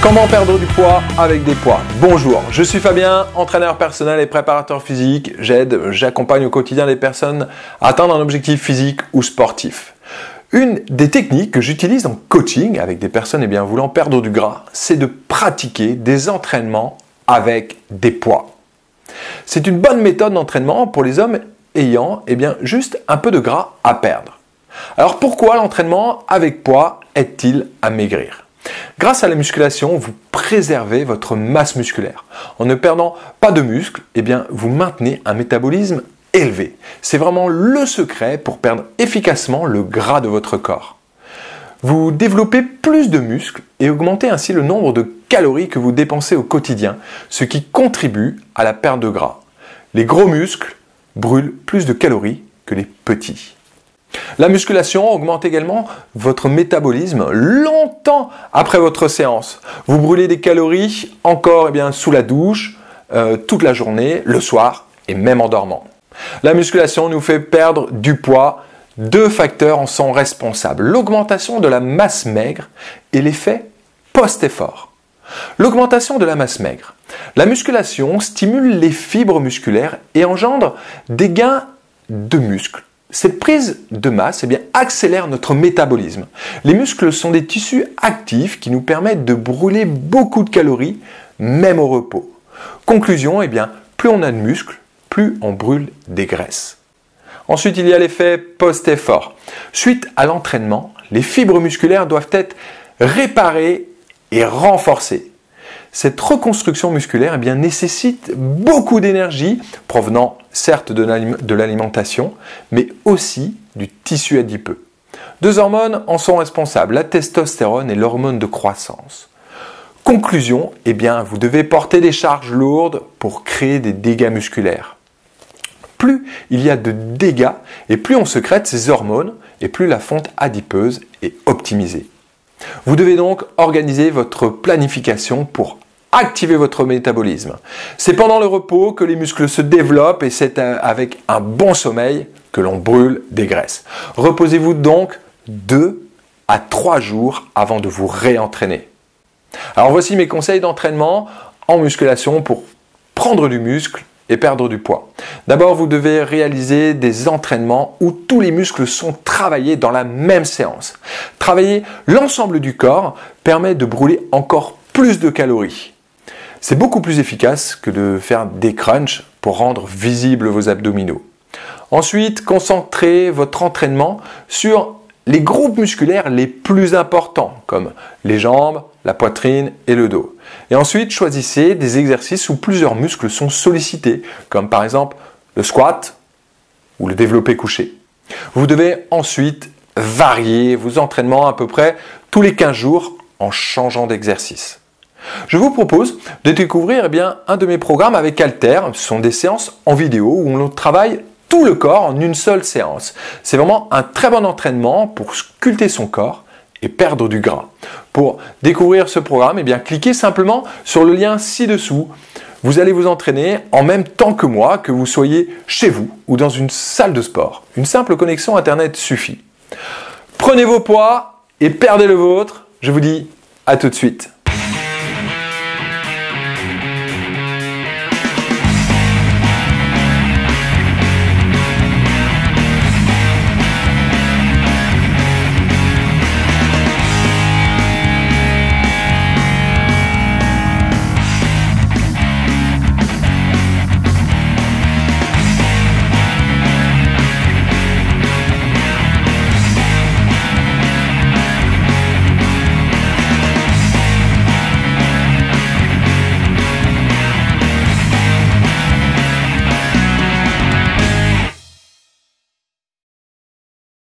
Comment perdre du poids avec des poids? Bonjour, je suis Fabien, entraîneur personnel et préparateur physique. J'accompagne au quotidien les personnes à atteindre un objectif physique ou sportif. Une des techniques que j'utilise en coaching avec des personnes voulant perdre du gras, c'est de pratiquer des entraînements avec des poids. C'est une bonne méthode d'entraînement pour les hommes ayant juste un peu de gras à perdre. Alors pourquoi l'entraînement avec poids aide-t-il à maigrir? Grâce à la musculation, vous préservez votre masse musculaire. En ne perdant pas de muscle, vous maintenez un métabolisme élevé. C'est vraiment le secret pour perdre efficacement le gras de votre corps. Vous développez plus de muscles et augmentez ainsi le nombre de calories que vous dépensez au quotidien, ce qui contribue à la perte de gras. Les gros muscles brûlent plus de calories que les petits. La musculation augmente également votre métabolisme longtemps après votre séance. Vous brûlez des calories encore sous la douche, toute la journée, le soir et même en dormant. La musculation nous fait perdre du poids. Deux facteurs en sont responsables. L'augmentation de la masse maigre et l'effet post-effort. L'augmentation de la masse maigre. La musculation stimule les fibres musculaires et engendre des gains de muscles. Cette prise de masse accélère notre métabolisme. Les muscles sont des tissus actifs qui nous permettent de brûler beaucoup de calories, même au repos. Conclusion, plus on a de muscles, plus on brûle des graisses. Ensuite, il y a l'effet post-effort. Suite à l'entraînement, les fibres musculaires doivent être réparées et renforcées. Cette reconstruction musculaire nécessite beaucoup d'énergie provenant certes de l'alimentation, mais aussi du tissu adipeux. Deux hormones en sont responsables, la testostérone et l'hormone de croissance. Conclusion, vous devez porter des charges lourdes pour créer des dégâts musculaires. Plus il y a de dégâts et plus on sécrète ces hormones et plus la fonte adipeuse est optimisée. Vous devez donc organiser votre planification pour activer votre métabolisme. C'est pendant le repos que les muscles se développent et c'est avec un bon sommeil que l'on brûle des graisses. Reposez-vous donc 2 à 3 jours avant de vous réentraîner. Alors voici mes conseils d'entraînement en musculation pour prendre du muscle et perdre du poids. D'abord, vous devez réaliser des entraînements où tous les muscles sont travaillés dans la même séance. Travailler l'ensemble du corps permet de brûler encore plus de calories. C'est beaucoup plus efficace que de faire des crunchs pour rendre visibles vos abdominaux. Ensuite, concentrez votre entraînement sur les groupes musculaires les plus importants, comme les jambes, la poitrine et le dos. Et ensuite, choisissez des exercices où plusieurs muscles sont sollicités, comme par exemple le squat ou le développé couché. Vous devez ensuite varier vos entraînements à peu près tous les 15 jours en changeant d'exercice. Je vous propose de découvrir un de mes programmes avec haltères. Ce sont des séances en vidéo où on travaille tout le corps en une seule séance. C'est vraiment un très bon entraînement pour sculpter son corps et perdre du gras. Pour découvrir ce programme, cliquez simplement sur le lien ci-dessous. Vous allez vous entraîner en même temps que moi, que vous soyez chez vous ou dans une salle de sport. Une simple connexion Internet suffit. Prenez vos poids et perdez le vôtre. Je vous dis à tout de suite.